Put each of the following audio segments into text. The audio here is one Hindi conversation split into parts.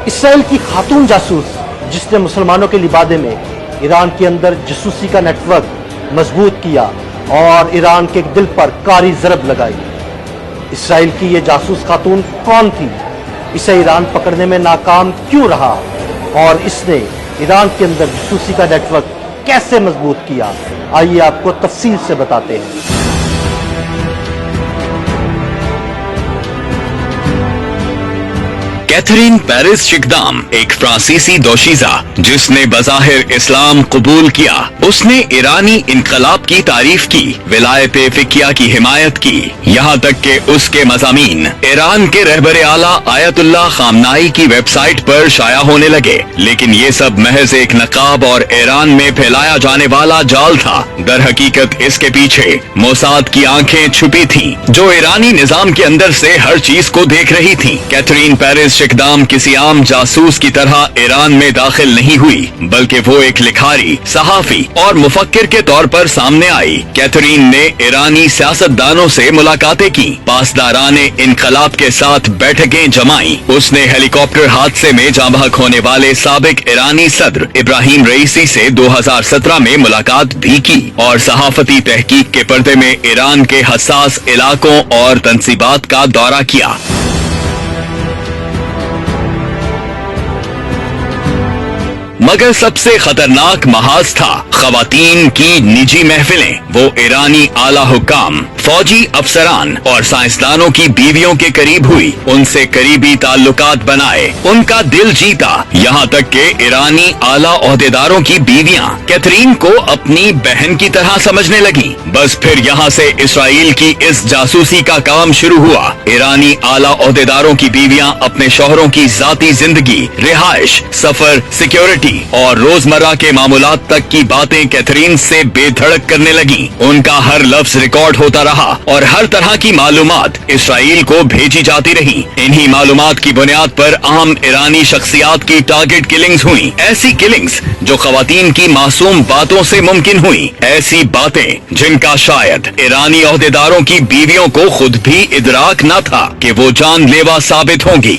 इसराइल की खातून जासूस जिसने मुसलमानों के लिबादे में ईरान के अंदर जासूसी का नेटवर्क मजबूत किया और ईरान के दिल पर कारी ज़रब लगाई। इसराइल की ये जासूस खातून कौन थी? इसे ईरान पकड़ने में नाकाम क्यों रहा? और इसने ईरान के अंदर जासूसी का नेटवर्क कैसे मजबूत किया? आइए आपको तफसील से बताते हैं। कैथरीन पेरेस शिकदाम एक फ्रांसीसी दोशीजा जिसने बज़ाहिर इस्लाम कबूल किया। उसने ईरानी इनकलाब की तारीफ की, विलायत फिकिया की हिमायत की, यहाँ तक कि उसके मज़ामीन ईरान के रहबरे आला आयतुल्लाह खामनाई की वेबसाइट पर शाया होने लगे। लेकिन ये सब महज एक नकाब और ईरान में फैलाया जाने वाला जाल था। दर हकीकत इसके पीछे मोसाद की आंखें छुपी थीं, जो ईरानी निजाम के अंदर से हर चीज को देख रही थीं। कैथरीन पेरेस शिकदाम किसी आम जासूस की तरह ईरान में दाखिल नहीं हुई, बल्कि वो एक लिखारी, सहाफी और मुफक्किर के तौर पर सामने आई। कैथरीन ने ईरानी सियासतदानों से मुलाकातें की, पासदाराने इनकलाब के साथ बैठकें जमाई। उसने हेलीकॉप्टर हादसे में जाँ बहक होने वाले साबिक ईरानी सदर इब्राहिम रईसी से 2017 में मुलाकात भी की और सहाफती तहकीक के पर्दे में ईरान के हसास इलाकों और तंसीबात का दौरा किया। मगर सबसे खतरनाक महाज था खवातीन की निजी महफिलें। वो ईरानी आला हुक्काम, फौजी अफसरान और साइंसदानों की बीवियों के करीब हुई, उनसे करीबी ताल्लुकात बनाए, उनका दिल जीता। यहाँ तक के ईरानी आला ओहदेदारों की बीवियाँ कैथरीन को अपनी बहन की तरह समझने लगी। बस फिर यहाँ से इसराइल की इस जासूसी का काम शुरू हुआ। ईरानी आला ओहदेदारों की बीवियाँ अपने शौहरों की जाती जिंदगी, रिहाइश, सफर, सिक्योरिटी और रोजमर्रा के मामूलात तक की बातें कैथरीन से बेधड़क करने लगी। उनका हर लफ्ज रिकॉर्ड होता रहा और हर तरह की मालूमात इसराइल को भेजी जाती रही। इन्हीं मालूमात की बुनियाद पर आम ईरानी शख्सियात की टारगेट किलिंग्स हुई। ऐसी किलिंग्स जो खवातीन की मासूम बातों से मुमकिन हुई, ऐसी बातें जिनका शायद ईरानी ओहदेदारों की बीवियों को खुद भी इदराक न था कि वो जानलेवा साबित होंगी।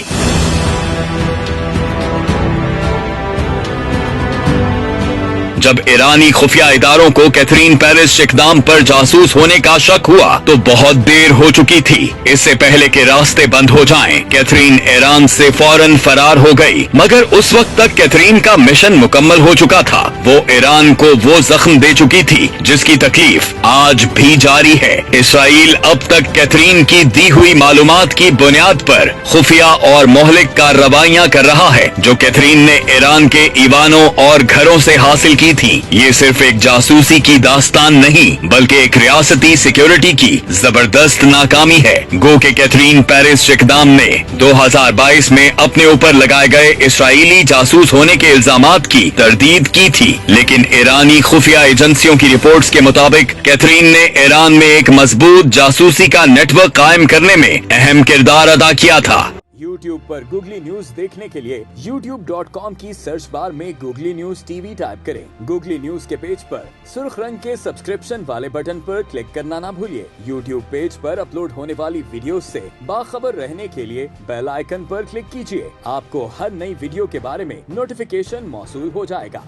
जब ईरानी खुफिया इदारों को कैथरीन पेरेस शिकदाम पर जासूस होने का शक हुआ तो बहुत देर हो चुकी थी। इससे पहले के रास्ते बंद हो जाएं, कैथरीन ईरान से फौरन फरार हो गई। मगर उस वक्त तक कैथरीन का मिशन मुकम्मल हो चुका था। वो ईरान को वो जख्म दे चुकी थी जिसकी तकलीफ आज भी जारी है। इसराइल अब तक कैथरीन की दी हुई मालूमात की बुनियाद पर खुफिया और मोहलिक कार्रवाइयां कर रहा है, जो कैथरीन ने ईरान के ईवानों और घरों से हासिल की थी। ये सिर्फ एक जासूसी की दास्तान नहीं, बल्कि एक रियासती सिक्योरिटी की जबरदस्त नाकामी है। गो के कैथरीन पेरेस शिकदाम ने 2022 में अपने ऊपर लगाए गए इसराइली जासूस होने के इल्जामात की तरदीद की थी, लेकिन ईरानी खुफिया एजेंसियों की रिपोर्ट्स के मुताबिक कैथरीन ने ईरान में एक मजबूत जासूसी का नेटवर्क कायम करने में अहम किरदार अदा किया था। YouTube पर गूगली न्यूज देखने के लिए youtube.com की सर्च बार में गूगली न्यूज टीवी टाइप करें। गूगली न्यूज के पेज पर सुर्ख रंग के सब्सक्रिप्शन वाले बटन पर क्लिक करना ना भूलिए। YouTube पेज पर अपलोड होने वाली वीडियो से बाखबर रहने के लिए बेल आइकन पर क्लिक कीजिए। आपको हर नई वीडियो के बारे में नोटिफिकेशन मौसूल हो जाएगा।